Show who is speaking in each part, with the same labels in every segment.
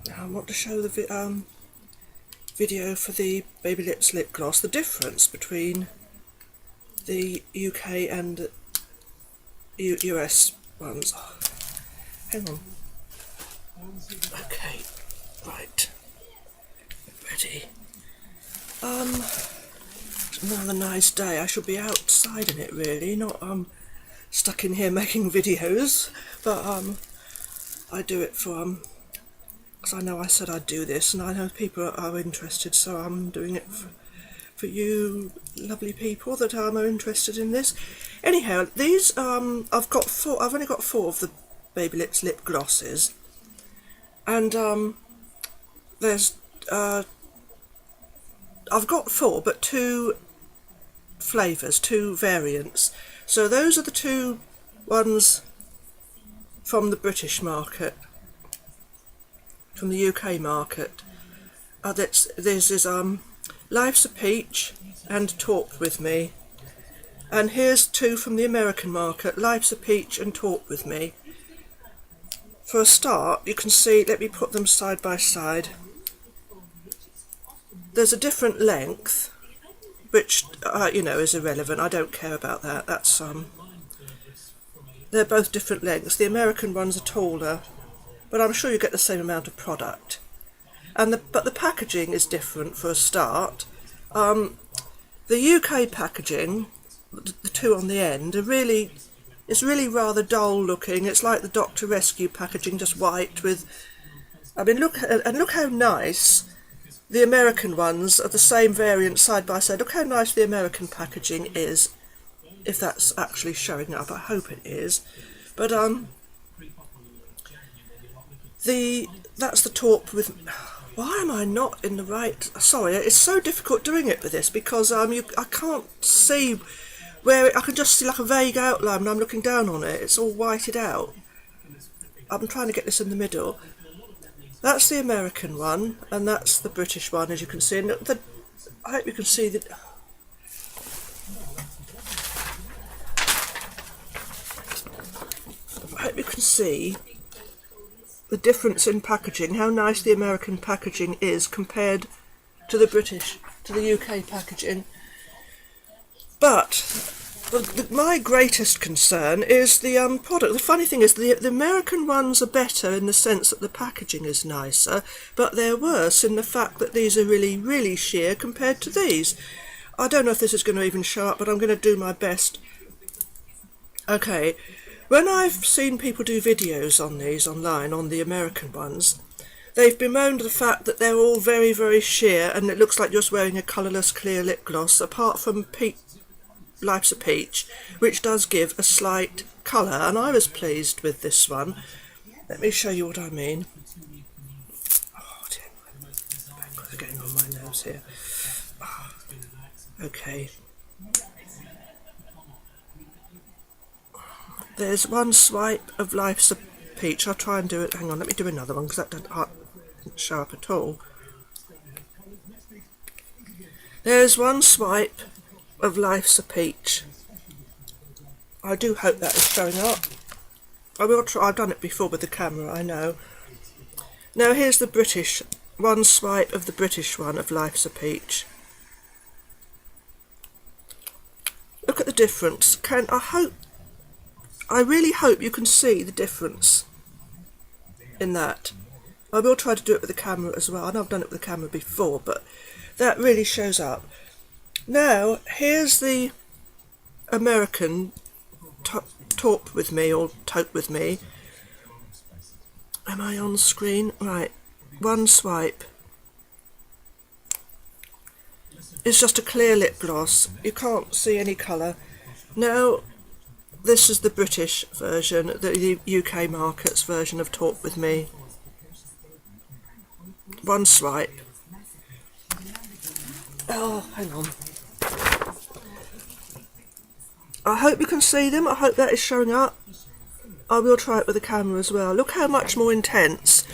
Speaker 1: I want to show the video for the Baby Lips lip gloss, the difference between the UK and US ones. Oh, hang on. Okay, right. Ready. It's another nice day. I should be outside in it really, not stuck in here making videos, but I do it for because I know I said I'd do this, and I know people are interested, so I'm doing it for you lovely people that are interested in this. Anyhow, these I've got four. I've only got 4 of the Baby Lips lip glosses, and there's I've got 4, but 2 flavours, 2 variants. So those are the 2 ones from the British market, from the UK market. This is Life's a Peach and Talk With Me. And here's 2 from the American market, Life's a Peach and Talk With Me. For a start, you can see, let me put them side by side. There's a different length, which, you know, is irrelevant. I don't care about that. That's, they're both different lengths. The American ones are taller, but I'm sure you get the same amount of product. But the packaging is different for a start. The UK packaging, the 2 on the end, it's really rather dull looking. It's like the Dr. Rescue packaging, just white with. I mean, look how nice the American ones are, the same variant side by side. Look how nice the American packaging is, if that's actually showing up. I hope it is. But that's the Taupe with. Why am I not in the right? Sorry, it's so difficult doing it with this because I can't see where I can just see like a vague outline when I'm looking down on it. It's all whited out. I'm trying to get this in the middle. That's the American one, and that's the British one, as you can see. And I hope you can see that. I hope you can see the difference in packaging, how nice the American packaging is compared to the UK packaging. But my greatest concern is the product. The funny thing is the American ones are better in the sense that the packaging is nicer, but they're worse in the fact that these are really, really sheer compared to these. I don't know if this is going to even show up, but I'm going to do my best. Okay, when I've seen people do videos on these online, on the American ones, they've bemoaned the fact that they're all very, very sheer and it looks like you're just wearing a colourless clear lip gloss, apart from Life's a Peach, which does give a slight colour, and I was pleased with this one. Let me show you what I mean. Oh dear, I'm getting on my nose here. Oh, okay. There's one swipe of Life's a Peach. I'll try and do it. Hang on, let me do another one because that didn't show up at all. There's one swipe of Life's a Peach. I do hope that is showing up. I will try. I've done it before with the camera, I know. Now here's the British. One swipe of the British one of Life's a Peach. Look at the difference. I really hope you can see the difference in that. I will try to do it with the camera as well. I know I've done it with the camera before, but that really shows up. Now, here's the American Talk With Me, or Taupe With Me. Am I on screen? Right, one swipe. It's just a clear lip gloss. You can't see any colour. Now, this is the British version, the UK market's version of Talk With Me. One swipe. Oh, hang on. I hope you can see them. I hope that is showing up. I will try it with the camera as well. Look how much more intense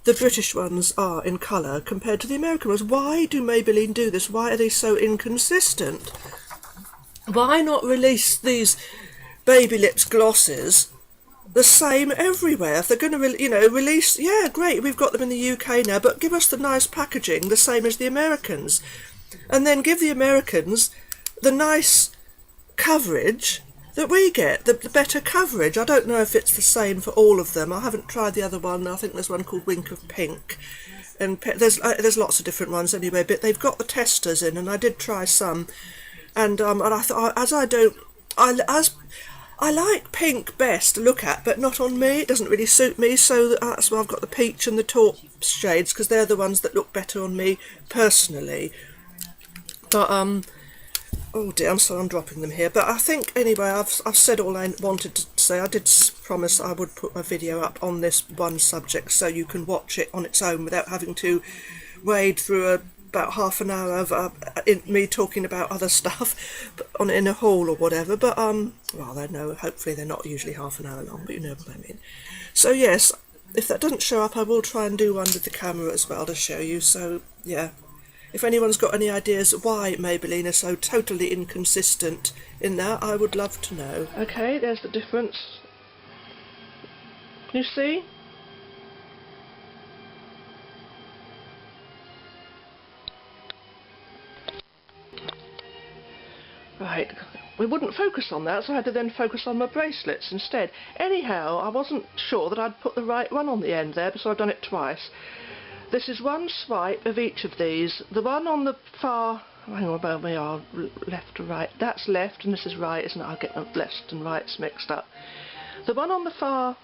Speaker 1: the British ones are in colour compared to the American ones. Why do Maybelline do this? Why are they so inconsistent? Why not release these Baby Lips glosses the same everywhere. If they're going to, release, yeah, great, we've got them in the UK now, but give us the nice packaging, the same as the Americans. And then give the Americans the nice coverage that we get, the better coverage. I don't know if it's the same for all of them. I haven't tried the other one. I think there's one called Wink of Pink. And there's lots of different ones anyway, but they've got the testers in, and I did try some. And I thought, I like pink best to look at, but not on me. It doesn't really suit me, so that's why I've got the peach and the taupe shades, because they're the ones that look better on me personally. But oh dear, I'm sorry I'm dropping them here. But I think anyway, I've said all I wanted to say. I did promise I would put my video up on this one subject, so you can watch it on its own without having to wade through about half an hour of me talking about other stuff in a haul or whatever. But well, I know, hopefully they're not usually half an hour long, but you know what I mean. So yes, if that doesn't show up, I will try and do one with the camera as well to show you. So yeah, if anyone's got any ideas why Maybelline are so totally inconsistent in that, I would love to know. Okay, there's the difference. Can you see? Right, we wouldn't focus on that, so I had to then focus on my bracelets instead. Anyhow, I wasn't sure that I'd put the right one on the end there, so I've done it twice. This is one swipe of each of these. The one on the far, hang on, where we are, left to right, that's left and this is right, isn't it? I'll get left and rights mixed up. The one on the far,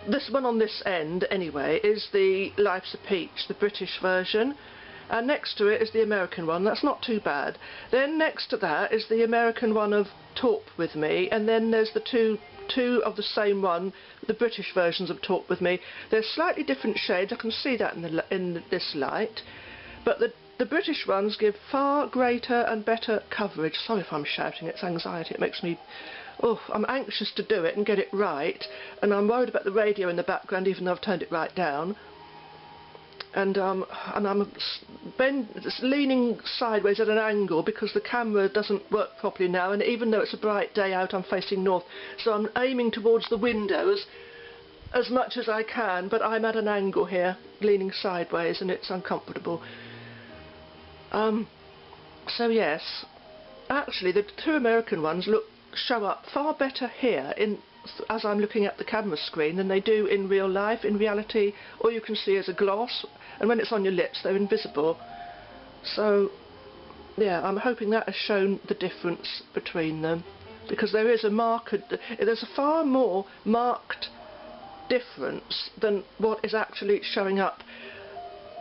Speaker 1: this one on this end anyway, is the Life's a Peach, the British version. And next to it is the American one. That's not too bad. Then next to that is the American one of Taupe with Me, and then there's the two of the same one, the British versions of Taupe with Me. They're slightly different shades. I can see that in this light, but the British ones give far greater and better coverage. Sorry if I'm shouting. It's anxiety. It makes me. Oh, I'm anxious to do it and get it right, and I'm worried about the radio in the background, even though I've turned it right down. And I'm leaning sideways at an angle because the camera doesn't work properly now, and even though it's a bright day out, I'm facing north, so I'm aiming towards the windows as much as I can, but I'm at an angle here, leaning sideways, and it's uncomfortable. So yes, actually the two American ones show up far better here as I'm looking at the camera screen than they do in real life. In reality, all you can see is a gloss, and when it's on your lips they're invisible. So yeah, I'm hoping that has shown the difference between them, because there's a far more marked difference than what is actually showing up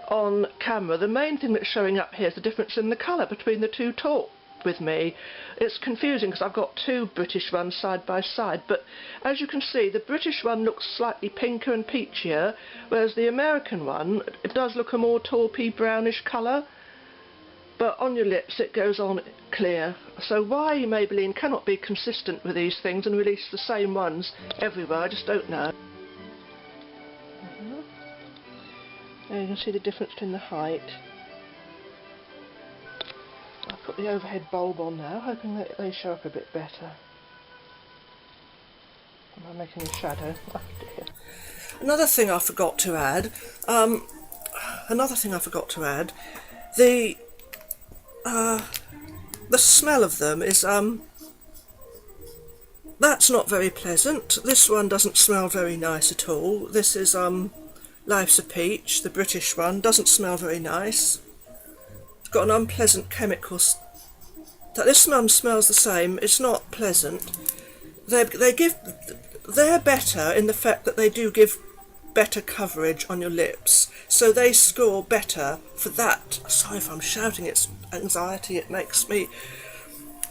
Speaker 1: on camera. The main thing that's showing up here is the difference in the colour between the two Taupe with Me. It's confusing because I've got two British ones side by side, but as you can see, the British one looks slightly pinker and peachier, whereas the American one, it does look a more taupey brownish colour, but on your lips it goes on clear. So why Maybelline cannot be consistent with these things and release the same ones everywhere, I just don't know. There you can see the difference in the height. I'll put the overhead bulb on now, hoping that they show up a bit better. Am I making a shadow? Oh dear. Another thing I forgot to add, the smell of them is, that's not very pleasant. This one doesn't smell very nice at all. This is, Life's a Peach, the British one, doesn't smell very nice. It's got an unpleasant chemical. This one smells the same. It's not pleasant. They're better in the fact that they do give better coverage on your lips, so they score better for that. Sorry if I'm shouting. It's anxiety. It makes me,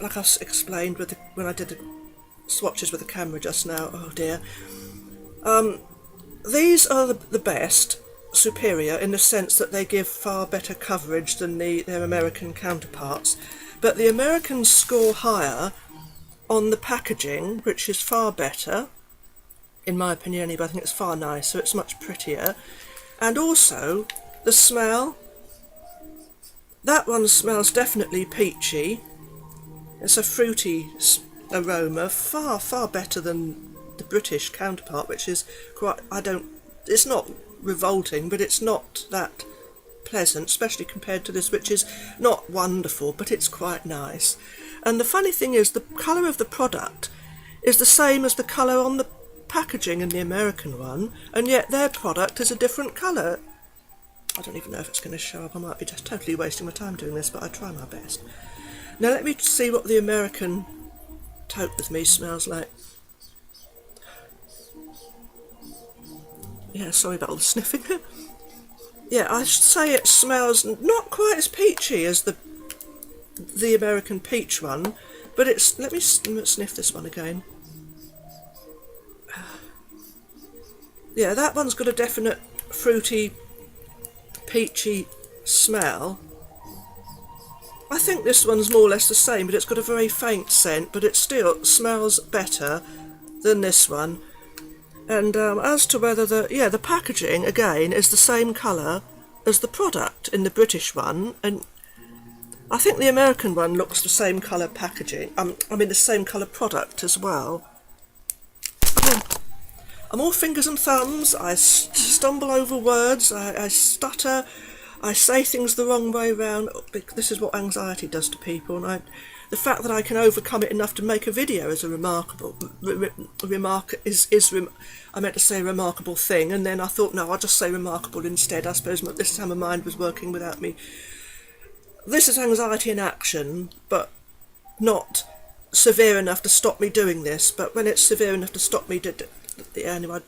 Speaker 1: like I explained when I did the swatches with the camera just now. Oh dear. These are the best, superior, in the sense that they give far better coverage than their American counterparts. But the Americans score higher on the packaging, which is far better, in my opinion anyway. I think it's far nicer, it's much prettier. And also, the smell. That one smells definitely peachy. It's a fruity aroma, far, far better than the British counterpart, which is quite, it's not revolting, but it's not that pleasant, especially compared to this, which is not wonderful, but it's quite nice. And the funny thing is, the colour of the product is the same as the colour on the packaging in the American one, and yet their product is a different colour. I don't even know if it's going to show up. I might be just totally wasting my time doing this, but I try my best. Now let me see what the American Taupe with me smells like. Yeah, sorry about all the sniffing. Yeah, I should say it smells not quite as peachy as the American peach one, but it's, let me sniff this one again. Yeah, that one's got a definite fruity, peachy smell. I think this one's more or less the same, but it's got a very faint scent, but it still smells better than this one. And as to whether the packaging, again, is the same colour as the product in the British one, and I think the American one looks the same colour packaging, I mean the same colour product as well. I'm all fingers and thumbs, I stumble over words, I stutter, I say things the wrong way round. This is what anxiety does to people, and the fact that I can overcome it enough to make a video is a remarkable I meant to say remarkable thing, and then I thought, no, I'll just say remarkable instead. I suppose this is how my mind was working without me. This is anxiety in action, but not severe enough to stop me doing this. But when it's severe enough to stop me, anyway,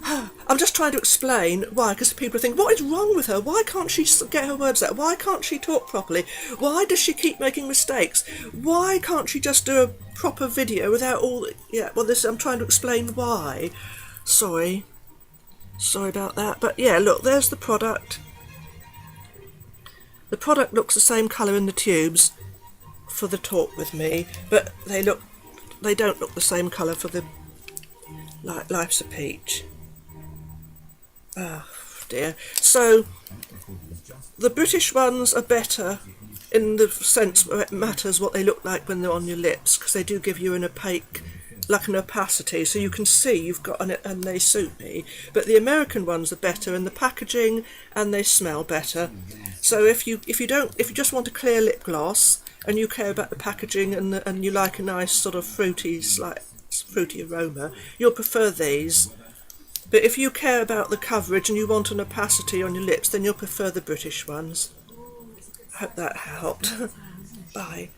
Speaker 1: I'm just trying to explain why, because people think, what is wrong with her? Why can't she get her words out? Why can't she talk properly? Why does she keep making mistakes? Why can't she just do a proper video without all... Yeah, well, I'm trying to explain why. Sorry about that. But yeah, look, there's the product. The product looks the same colour in the tubes for the Taupe with me, but they don't look the same colour for the Life's a Peach. Oh dear. So the British ones are better in the sense where it matters what they look like when they're on your lips, because they do give you an opaque, like an opacity, so you can see you've got and they suit me. But the American ones are better in the packaging and they smell better. So if you just want a clear lip gloss and you care about the packaging and you like a nice sort of fruity aroma, you'll prefer these. But if you care about the coverage and you want an opacity on your lips, then you'll prefer the British ones. I hope that helped. Bye.